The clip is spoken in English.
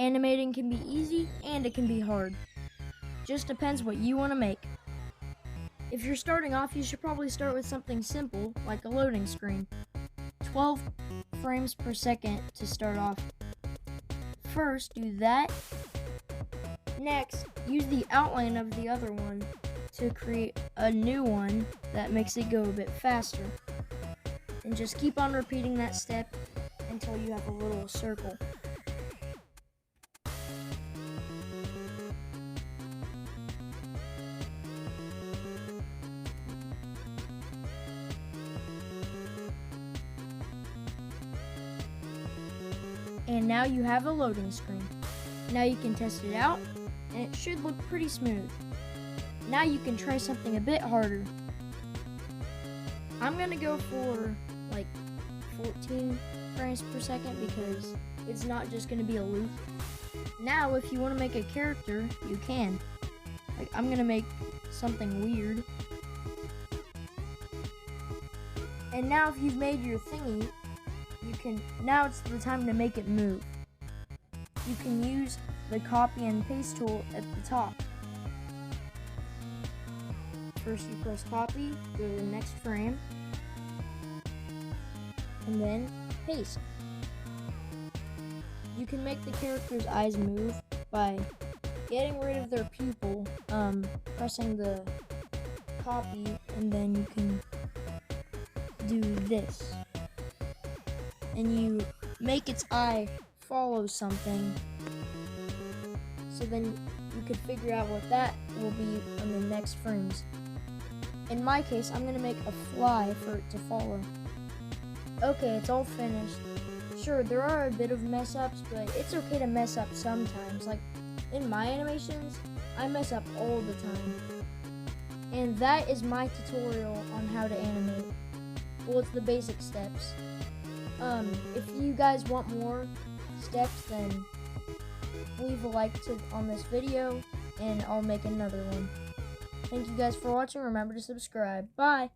Animating can be easy and it can be hard. Just depends what you want to make. If you're starting off, you should probably start with something simple like a loading screen. 12 frames per second to start off. First, do that. Next, use the outline of the other one to create a new one that makes it go a bit faster. And just keep on repeating that step until you have a little circle. And now you have a loading screen. Now you can test it out, and it should look pretty smooth. Now you can try something a bit harder. I'm gonna go for like 14 frames per second because it's not just gonna be a loop. Now if you want to make a character, you can. Like I'm gonna make something weird. And now if you've made your thingy, now it's the time to make it move. You can use the copy and paste tool at the top. First you press copy, go to the next frame, and then paste. You can make the character's eyes move by getting rid of their pupil, pressing the copy, and then you can do this. And you make its eye follow something, so then you could figure out what that will be on the next frames. In my case, I'm going to make a fly for it to follow. Okay, it's all finished. Sure, there are a bit of mess ups, but it's okay to mess up sometimes. Like in my animations, I mess up all the time. And that is my tutorial on how to animate. Well, it's the basic steps. If you guys want more steps, then leave a like on this video, and I'll make another one. Thank you guys for watching. Remember to subscribe. Bye!